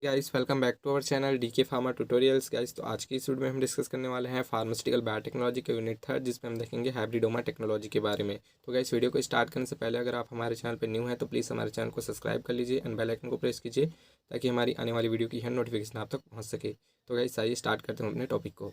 Guys welcome back to our channel DK pharma tutorials. Guys तो आज की इस वीडियो में हम डिस्कस करने वाले हैं फार्मास्यूटिकल बायोटेक्नोलॉजी के यूनिट थर्ड, जिसमें हम देखेंगे हाइब्रिडोमा टेक्नोलॉजी के बारे में। तो गाइस वीडियो को स्टार्ट करने से पहले अगर आप हमारे चैनल पर न्यू हैं तो प्लीज़ हमारे चैनल को सब्सक्राइब कर लीजिए एंड बेल आइकन को प्रेस कीजिए ताकि हमारी आने वाली वीडियो की हर नोटिफिकेशन आप तक पहुँच सके। तो गाइस आइए स्टार्ट करते हैं अपने टॉपिक को।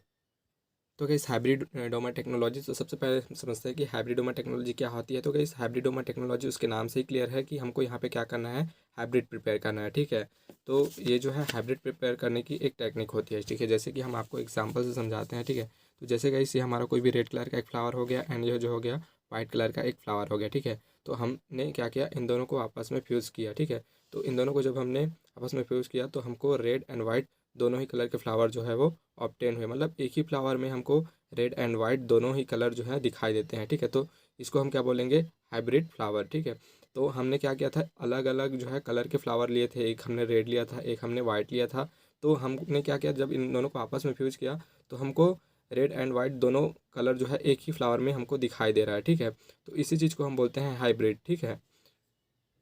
तो गाइस हाइब्रिडोमा टेक्नोलॉजी, तो सबसे पहले हम समझते हैं कि हाइब्रिडोमा टेक्नोलॉजी क्या होती है। तो गाइस हाइब्रिडोमा टेक्नोलॉजी उसके नाम से ही क्लियर है कि हमको यहाँ पे क्या करना है, हाइब्रिड प्रिपेयर करना है। ठीक है, तो ये जो है हाइब्रिड प्रिपेयर करने की एक टेक्निक होती है। ठीक है, जैसे कि हम आपको एग्जांपल से समझाते हैं। ठीक है, तो जैसे गाइस ये हमारा कोई भी रेड कलर का एक फ्लावर हो गया एंड ये जो हो गया वाइट कलर का एक फ्लावर हो गया। ठीक है, तो हमने क्या किया, इन दोनों को आपस में फ्यूज़ किया। ठीक है, तो इन दोनों को जब हमने आपस में फ्यूज़ किया तो हमको रेड एंड वाइट दोनों ही कलर के फ्लावर जो है वो ऑब्टेन हुए। मतलब एक ही फ्लावर में हमको रेड एंड वाइट दोनों ही कलर जो है दिखाई देते हैं। ठीक है, तो इसको हम क्या बोलेंगे, हाइब्रिड फ्लावर। ठीक है, तो हमने क्या किया था, अलग अलग जो है कलर के फ्लावर लिए थे, एक हमने रेड लिया था, एक हमने वाइट लिया था। तो हमने क्या किया, जब इन दोनों को आपस में फ्यूज किया तो हमको रेड एंड वाइट दोनों कलर जो है एक ही फ्लावर में हमको दिखाई दे रहा है। ठीक है, तो इसी चीज़ को हम बोलते हैं हाइब्रिड। ठीक है,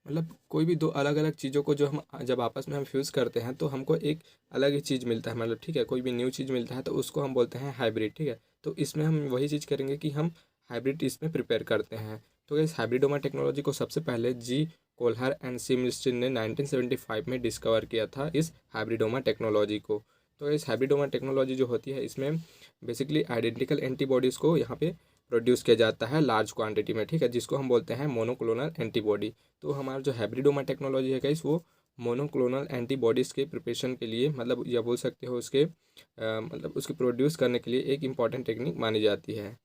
मतलब कोई भी दो अलग अलग चीज़ों को जो हम जब आपस में हम फ्यूज़ करते हैं तो हमको एक अलग ही चीज़ मिलता है। मतलब ठीक है, कोई भी न्यू चीज़ मिलता है तो उसको हम बोलते हैं हाइब्रिड। ठीक है, तो इसमें हम वही चीज़ करेंगे कि हम हाइब्रिड इसमें प्रिपेयर करते हैं। तो इस हाइब्रिडोमा टेक्नोलॉजी को सबसे पहले जी कोल्हर एंड सी मिस्ट्री ने 1975 में डिस्कवर किया था, इस हाइब्रिडोमा टेक्नोलॉजी को। तो इस हाइब्रिडोमा टेक्नोलॉजी जो होती है इसमें बेसिकली आइडेंटिकल एंटीबॉडीज़ को यहाँ पे प्रोड्यूस किया जाता है लार्ज क्वांटिटी में। ठीक है, जिसको हम बोलते हैं मोनोक्लोनल एंटीबॉडी। तो हमारा जो हाइब्रिडोमा टेक्नोलॉजी है गाइस, वो मोनोक्लोनल एंटीबॉडीज़ के प्रिपरेशन के लिए, मतलब या बोल सकते हो उसके मतलब उसके प्रोड्यूस करने के लिए एक इम्पॉर्टेंट टेक्निक मानी जाती है।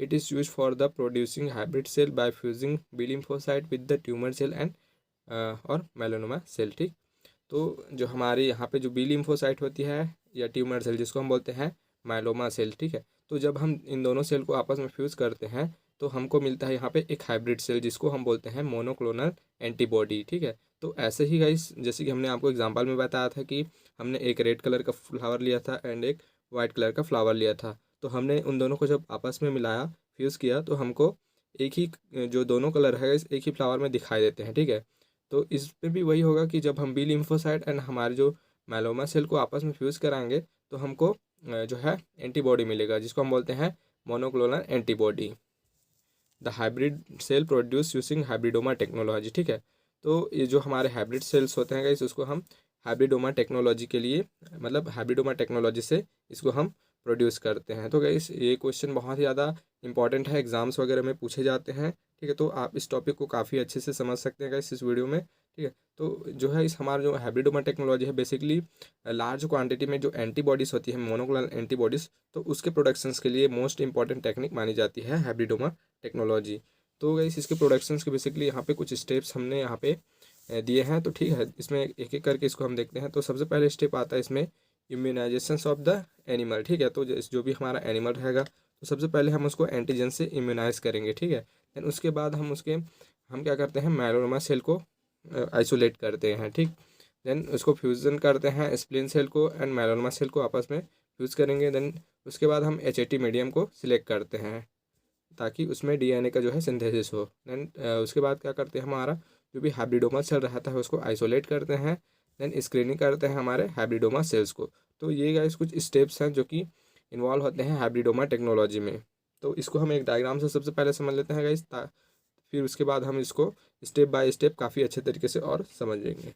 It is use for the producing hybrid cell by fusing B lymphocyte with the tumour cell and और मेलानोमा सेल। ठीक, तो जो हमारे यहाँ पे जो बी लिम्फोसाइट होती है या ट्यूमर सेल, जिसको हम बोलते हैं माइलोमा सेल। ठीक है, तो जब हम इन दोनों सेल को आपस में फ्यूज़ करते हैं तो हमको मिलता है यहाँ पे एक हाइब्रिड सेल, जिसको हम बोलते हैं मोनोक्लोनल एंटीबॉडी। ठीक है, तो ऐसे ही गाइस, जैसे कि हमने आपको एग्जांपल में बताया था कि हमने एक रेड कलर का फ्लावर लिया था एंड एक वाइट कलर का फ्लावर लिया था, तो हमने उन दोनों को जब आपस में मिलाया, फ्यूज़ किया, तो हमको एक ही जो दोनों कलर है एक ही फ्लावर में दिखाई देते हैं। ठीक है, तो इसमें भी वही होगा कि जब हम बी लिम्फोसाइट एंड हमारे जो माइलोमा सेल को आपस में फ्यूज़ कराएंगे तो हमको जो है एंटीबॉडी मिलेगा, जिसको हम बोलते हैं monoclonal antibody. The hybrid cell produce using hybridoma technology. ठीक है, तो ये जो हमारे हाइब्रिड सेल्स होते हैं गाइस, उसको हम हाइब्रिडोमा टेक्नोलॉजी के लिए, मतलब हाइब्रिडोमा टेक्नोलॉजी से इसको हम प्रोड्यूस करते हैं। तो गाइस ये क्वेश्चन बहुत ही ज़्यादा इंपॉर्टेंट है, एग्जाम्स वगैरह में पूछे जाते हैं। ठीक है, तो आप इस टॉपिक को काफ़ी अच्छे से समझ सकते हैं गाइस इस वीडियो में। ठीक है, तो जो है इस हमारा जो हाइब्रिडोमा टेक्नोलॉजी है, बेसिकली लार्ज क्वांटिटी में जो एंटीबॉडीज़ होती है, मोनोक्लोनल एंटीबॉडीज़, तो उसके प्रोडक्शंस के लिए मोस्ट इंपॉर्टेंट टेक्निक मानी जाती है हाइब्रिडोमा टेक्नोलॉजी। तो गाइस इसके प्रोडक्शंस के बेसिकली यहाँ पे कुछ स्टेप्स हमने यहाँ पे दिए हैं। तो ठीक है, इसमें एक एक करके इसको हम देखते हैं। तो सबसे पहले स्टेप आता है इसमें इम्यूनाइजेशन ऑफ द एनिमल। ठीक है, तो जो भी हमारा एनिमल रहेगा तो सबसे पहले हम उसको एंटीजन से इम्यूनाइज करेंगे। ठीक है, देन उसके बाद हम क्या करते हैं, मेलानोमा सेल को आइसोलेट करते हैं। ठीक, देन उसको फ्यूज़न करते हैं, स्प्लीन सेल को एंड मेलानोमा सेल को आपस में फ्यूज़ करेंगे। देन उसके बाद हम HAT मीडियम को सिलेक्ट करते हैं ताकि उसमें DNA का जो है सिंथेसिस हो। देन उसके बाद क्या करते हैं, हमारा जो भी हाइब्रिडोमा सेल रहता है उसको आइसोलेट करते हैं। देन स्क्रीनिंग करते हैं हमारे हाइब्रिडोमा सेल्स को। तो ये गाइस कुछ स्टेप्स हैं जो कि इन्वॉल्व होते हैं हाइब्रिडोमा टेक्नोलॉजी में। तो इसको हम एक डायग्राम से सबसे पहले समझ लेते हैं गाइस, फिर उसके बाद हम इसको स्टेप बाय स्टेप काफ़ी अच्छे तरीके से और समझेंगे।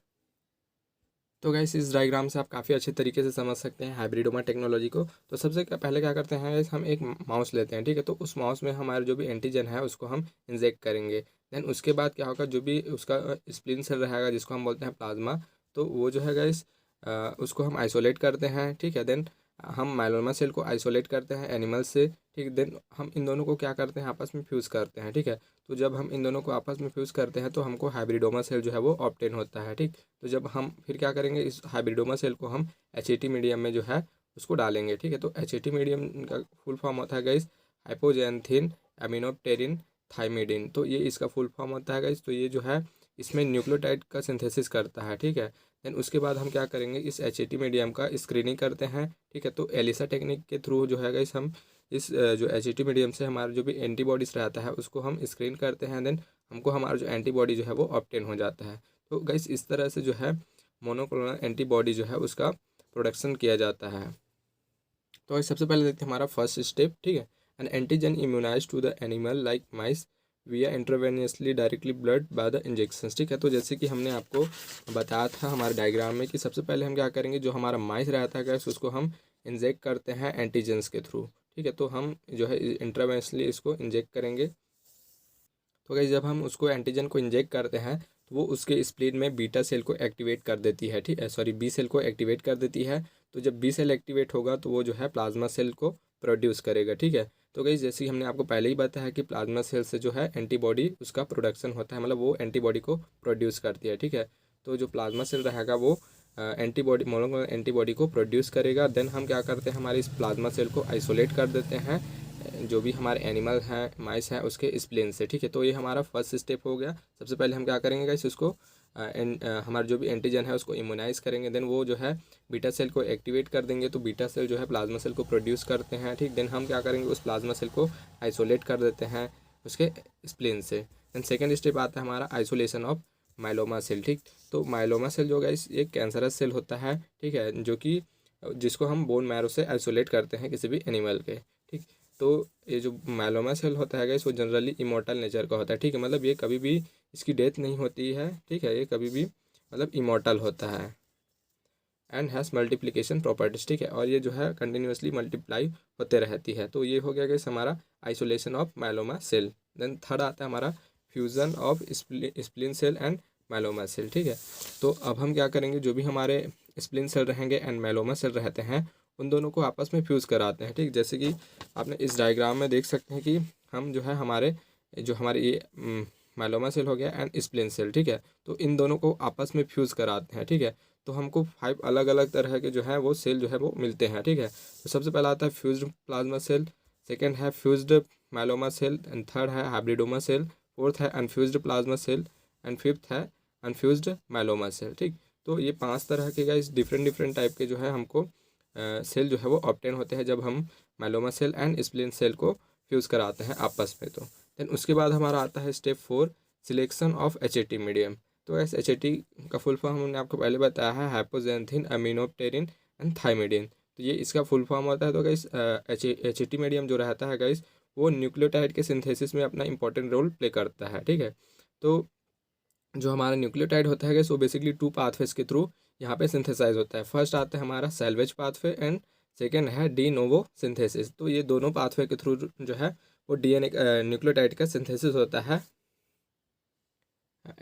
तो गाइस इस डायग्राम से आप काफ़ी अच्छे तरीके से समझ सकते हैं हाइब्रिडोमा टेक्नोलॉजी को। तो सबसे पहले क्या करते हैं गाइस, हम एक माउस लेते हैं। ठीक है, तो उस माउस में हमारे जो भी एंटीजन है उसको हम इंजेक्ट करेंगे। देन उसके बाद क्या होगा, जो भी उसका स्प्लिन सेल रहेगा जिसको हम बोलते हैं प्लाज्मा, तो वो जो है गाइस उसको हम आइसोलेट करते हैं। ठीक है, देन हम माइलोमा सेल को आइसोलेट करते हैं एनिमल से। ठीक, देन हम इन दोनों को क्या करते हैं, आपस में फ्यूज़ करते हैं। ठीक है, तो जब हम इन दोनों को आपस में फ्यूज़ करते हैं तो हमको हाइब्रिडोमा सेल जो है वो ऑब्टेन होता है। ठीक, तो जब हम फिर क्या करेंगे, इस हाइब्रिडोमा सेल को हम HAT मीडियम में जो है उसको डालेंगे। ठीक है, तो HAT मीडियम का फुल फॉर्म होता है गाइस हाइपोजेंथिन एमिनोप्टेरिन थाइमिडिन। तो ये इसका फुल फॉर्म होता है गाइस। तो ये जो है इसमें न्यूक्लियोटाइड का सिंथेसिस करता है। ठीक है, देन उसके बाद हम क्या करेंगे, इस HAT मीडियम का स्क्रीनिंग करते हैं। ठीक है, तो एलिसा टेक्निक के थ्रू जो है गाइस हम इस जो HAT मीडियम से हमारा जो भी एंटीबॉडीज़ रहता है उसको हम स्क्रीन करते हैं। देन हमको हमारा जो एंटीबॉडी जो है वो ऑब्टेन हो जाता है। तो गाइस इस तरह से जो है मोनोक्लोनल एंटीबॉडी जो है उसका प्रोडक्शन किया जाता है। तो सबसे पहले देखते हैं हमारा फर्स्ट स्टेप, ठीक है। An antigen immunise to the animal like mice via intravenously directly blood by the injection, ठीक है। तो जैसे कि हमने आपको बताया था हमारे डायग्राम में कि सबसे पहले हम क्या करेंगे, जो हमारा माइस रहता है गैस उसको हम इंजेक्ट करते हैं एंटीजेंस के थ्रू, ठीक है। तो हम जो है इंट्रावेनियसली इसको इंजेक्ट करेंगे। तो गैस जब हम उसको एंटीजन को इंजेक्ट करते हैं तो वो उसके स्प्लीन में बीटा सेल को एक्टिवेट कर देती है, ठीक है, सॉरी बी सेल को एक्टिवेट कर देती है। तो जब बी सेल एक्टिवेट होगा तो वो जो है प्लाज्मा सेल को प्रोड्यूस करेगा, ठीक है। तो गैस जैसे कि हमने आपको पहले ही बताया कि प्लाज्मा सेल से जो है एंटीबॉडी उसका प्रोडक्शन होता है, मतलब वो एंटीबॉडी को प्रोड्यूस करती है, ठीक है। तो जो प्लाज्मा सेल रहेगा वो एंटीबॉडी मोनोक्लोनल एंटीबॉडी को प्रोड्यूस करेगा। देन हम क्या करते हैं, हमारे इस प्लाज्मा सेल को आइसोलेट कर देते हैं जो भी हमारे एनिमल हैं, माइस हैं, उसके स्प्लेन से, ठीक है। तो ये हमारा फर्स्ट स्टेप हो गया। सबसे पहले हम क्या करेंगे गाइस, उसको हमारा जो भी एंटीजन है उसको इम्यूनाइज करेंगे। देन वो जो है बीटा सेल को एक्टिवेट कर देंगे, तो बीटा सेल जो है प्लाज्मा सेल को प्रोड्यूस करते हैं, ठीक। देन हम क्या करेंगे, उस प्लाज्मा सेल को आइसोलेट कर देते हैं उसके स्प्लेन से। देन सेकेंड स्टेप आता है हमारा आइसोलेशन ऑफ माइलोमा सेल, ठीक। तो माइलोमा सेल जो गाइस एक कैंसरस सेल होता है, ठीक है, जो कि जिसको हम बोन मैरो से आइसोलेट करते हैं किसी भी एनिमल के, ठीक। तो ये जो माइलोमा सेल होता है गाइस वो जनरली इमॉर्टल नेचर का होता है, ठीक है, मतलब ये कभी भी इसकी डेथ नहीं होती है, ठीक है, ये कभी भी मतलब इमॉर्टल होता है एंड हैज़ मल्टीप्लिकेशन प्रॉपर्टीज, ठीक है, और ये जो है कंटिन्यूसली मल्टीप्लाई होते रहती है। तो ये हो गया गाइस हमारा isolation of myeloma cell. Then third आता है हमारा fusion of spleen cell and myeloma cell, ठीक है। तो अब हम क्या करेंगे, जो भी हमारे स्प्लिन सेल रहेंगे एंड माइलोमा सेल रहते हैं उन दोनों को आपस में फ्यूज़ कराते हैं, ठीक। जैसे कि आपने इस डायग्राम में देख सकते हैं कि हम जो है हमारे ये माइलोमा सेल हो गया एंड स्प्लिन सेल, ठीक है, तो इन दोनों को आपस में फ्यूज़ कराते हैं, ठीक है। तो हमको 5 अलग अलग तरह के जो है वो सेल जो है वो मिलते हैं, ठीक है। तो सबसे पहला आता है फ्यूज्ड प्लाज्मा सेल, सेकेंड है fused myeloma cell, and third है हाइब्रिडोमा सेल, फोर्थ है unfused plasma cell, and fifth है अनफ्यूज्ड माइलोमा सेल, ठीक। तो ये 5 तरह के गाइस डिफरेंट डिफरेंट टाइप के जो है हमको सेल जो है वो ऑब्टेन होते हैं जब हम myeloma cell and spleen cell को फ्यूज़ कराते हैं आपस में। तो देन उसके बाद हमारा आता है step 4, selection of HAT medium. तो ऐसे HAT का फुल फॉर्म हमने आपको पहले बताया है, हाइपोजेंथिन अमीनोप्टेरिन एंड थाइमिडिन। तो ये इसका फुल फॉर्म होता है। तो गाइस HAT मीडियम जो रहता है गाइस वो न्यूक्लियोटाइड के सिंथेसिस में अपना इंपॉर्टेंट रोल प्ले करता है, ठीक है। तो जो हमारा न्यूक्लियोटाइड होता है गाइस वो बेसिकली 2 पाथवेज के थ्रू यहाँ पे सिंथेसाइज होता है। फर्स्ट आता है हमारा सैल्वेज पाथवे एंड सेकेंड है डी नोवो सिंथेसिस। तो ये दोनों पाथवे के थ्रू जो है वो DNA न्यूक्लियोटाइड का सिंथेसिस होता है।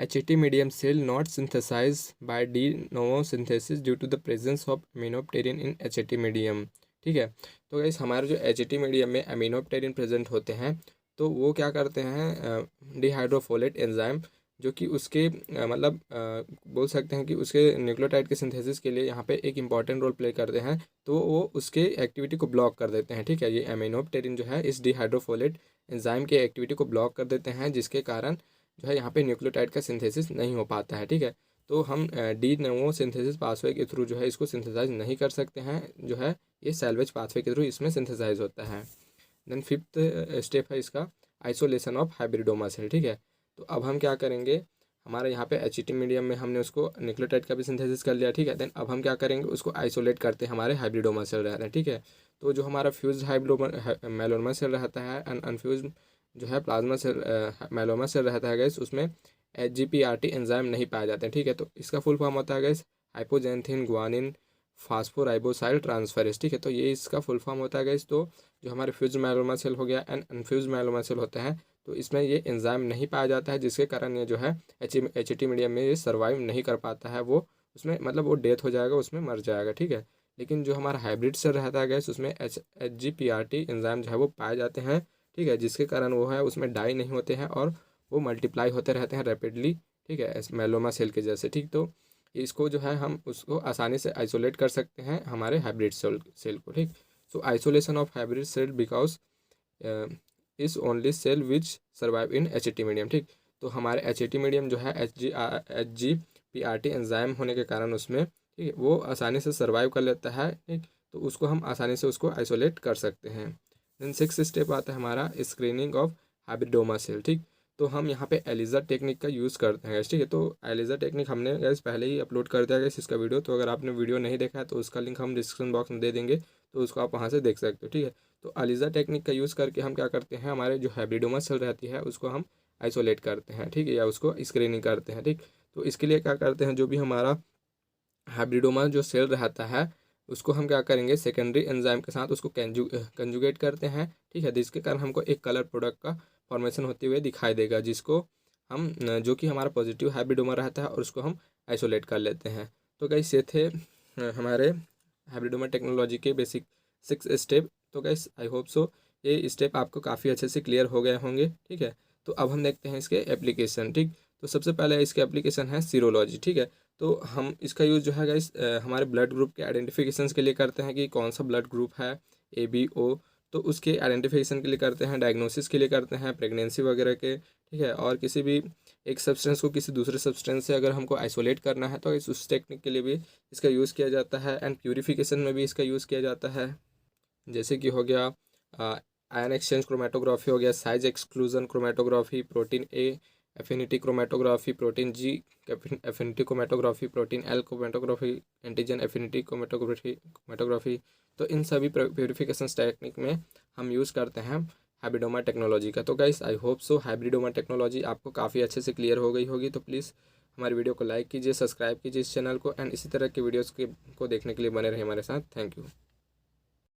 HAT medium cell not synthesized by de novo synthesis due to the presence of aminopterin in HAT medium, ठीक है। तो गाइस हमारे जो HAT मीडियम में अमीनोप्टेरिन प्रेजेंट होते हैं तो वो क्या करते हैं, डिहाइड्रोफोलेट एंजाइम जो कि उसके बोल सकते हैं कि उसके न्यूक्लियोटाइड के सिंथेसिस के लिए यहाँ पे एक इंपॉर्टेंट रोल प्ले करते हैं, तो वो उसके एक्टिविटी को ब्लॉक कर देते हैं, ठीक है। ये अमीनोप्टेरिन जो है इस डिहाइड्रोफोलेट एंजाइम के एक्टिविटी को ब्लॉक कर देते हैं, जिसके कारण जो है यहाँ पे न्यूक्लियोटाइड का सिंथेसिस नहीं हो पाता है, ठीक है। तो हम डी नोवो सिंथेसिस पाथवे के थ्रू जो है इसको सिंथेसाइज नहीं कर सकते हैं, जो है ये सैल्वेज पाथवे के थ्रू इसमें सिंथेसाइज होता है। देन फिफ्थ स्टेप है इसका आइसोलेशन ऑफ हाइब्रिडोमा सेल, ठीक है। तो अब हम क्या करेंगे, हमारे यहाँ पे HAT मीडियम में हमने उसको न्यूक्लियोटाइड का भी सिंथेसिस कर लिया, ठीक है। देन अब हम क्या करेंगे, उसको आइसोलेट करते हैं हमारे हाइब्रिडोमा सेल रहते हैं, ठीक है। तो जो हमारा फ्यूज माइलोमा सेल रहता है एंड अनफ्यूज जो है प्लाज्मा सेल माइलोमा सेल रहता है गैस उसमें HGPRT एंजाइम नहीं पाए जाते हैं, ठीक है। तो इसका फुल फॉर्म होता है gas hypoxanthine guanine phosphoribosyl transferase, ठीक है। तो ये इसका फुल फॉर्म होता है गैस। तो जो हमारे फ्यूज माइलोमा सेल हो गया एंड अनफ्यूज माइलोमा सेल होता है तो इसमें ये एंजाइम नहीं पाया जाता है, जिसके कारण ये जो है HAT मीडियम में ये सर्वाइव नहीं कर पाता है, वो उसमें वो डेथ हो जाएगा, उसमें मर जाएगा, ठीक है। लेकिन जो हमारा हाइब्रिड सेल रहता है गैस उसमें HGPRT एंजाइम जो है वो पाए जाते हैं, ठीक है, जिसके कारण वो है उसमें डाई नहीं होते हैं और वो मल्टीप्लाई होते रहते हैं रैपिडली, ठीक है, मेलोमा सेल के जैसे, ठीक। तो इसको जो है हम उसको आसानी से आइसोलेट कर सकते हैं हमारे हाइब्रिड सेल को, ठीक। So isolation of hybrid cell because is only cell which survive in HAT medium, ठीक। तो हमारे HAT मीडियम जो है HGPRT एंजाइम होने के कारण उसमें, ठीक है, वो आसानी से सर्वाइव कर लेता है, ठीक। तो उसको हम आसानी से उसको आइसोलेट कर सकते हैं। देन 6th स्टेप आता है हमारा स्क्रीनिंग ऑफ हाइब्रिडोमा सेल, ठीक। तो हम यहाँ पे एलिजा टेक्निक का यूज़ करते हैं, ठीक है। तो एलिजा टेक्निक हमने गैस पहले ही अपलोड कर दिया गैस इसका वीडियो, तो अगर आपने वीडियो नहीं देखा है तो उसका लिंक हम डिस्क्रिप्शन बॉक्स में दे देंगे, तो उसको आप वहाँ से देख सकते हो, ठीक है। तो एलिजा टेक्निक का यूज़ करके हम क्या करते हैं, हमारे जो हाइब्रिडोमा सेल रहती है उसको हम आइसोलेट करते हैं, ठीक है, या उसको स्क्रीनिंग करते हैं, ठीक। तो इसके लिए क्या करते हैं, जो भी हमारा हाइब्रिडोमा जो सेल रहता है उसको हम क्या करेंगे, सेकेंडरी एंजाइम के साथ उसको कंजुगेट करते हैं, ठीक है। जिसके कारण हमको एक कलर प्रोडक्ट का फॉर्मेशन होते हुए दिखाई देगा, जिसको हम जो कि हमारा पॉजिटिव हाइब्रिडोमा रहता है और उसको हम आइसोलेट कर लेते हैं। तो गाइस ये थे हमारे हाइब्रिडोमा टेक्नोलॉजी के बेसिक 6 स्टेप। तो गाइस आई होप सो ये स्टेप आपको काफ़ी अच्छे से क्लियर हो गए होंगे, ठीक है। तो अब हम देखते हैं इसके एप्लीकेशन, ठीक। तो सबसे पहले इसके एप्लीकेशन है सीरोलॉजी, ठीक है। तो हम इसका यूज़ जो है गाइस हमारे ब्लड ग्रुप के आइडेंटिफिकेशन के लिए करते हैं कि कौन सा ब्लड ग्रुप है, ए बी ओ, तो उसके आइडेंटिफिकेशन के लिए करते हैं, डायग्नोसिस के लिए करते हैं, प्रेगनेंसी वगैरह के, ठीक है। और किसी भी एक सब्सटेंस को किसी दूसरे सब्सटेंस से अगर हमको आइसोलेट करना है तो उस टेक्निक के लिए भी इसका यूज़ किया जाता है। एंड प्यूरिफिकेशन में भी इसका यूज़ किया जाता है, जैसे कि हो गया आयन एक्सचेंज क्रोमेटोग्राफी, हो गया size exclusion chromatography, protein A affinity chromatography, protein G affinity chromatography, protein L chromatography, antigen affinity chromatography. तो इन सभी प्योरिफिकेशन टेक्निक में हम यूज़ करते हैं हाइब्रिडोमा टेक्नोलॉजी का। तो guys I hope so hybridoma technology आपको काफ़ी अच्छे से क्लियर हो गई होगी। तो प्लीज़ हमारी वीडियो को लाइक कीजिए, सब्सक्राइब कीजिए इस चैनल को, एंड इसी तरह के वीडियोज़ को देखने के लिए बने रहे हमारे साथ। Thank you.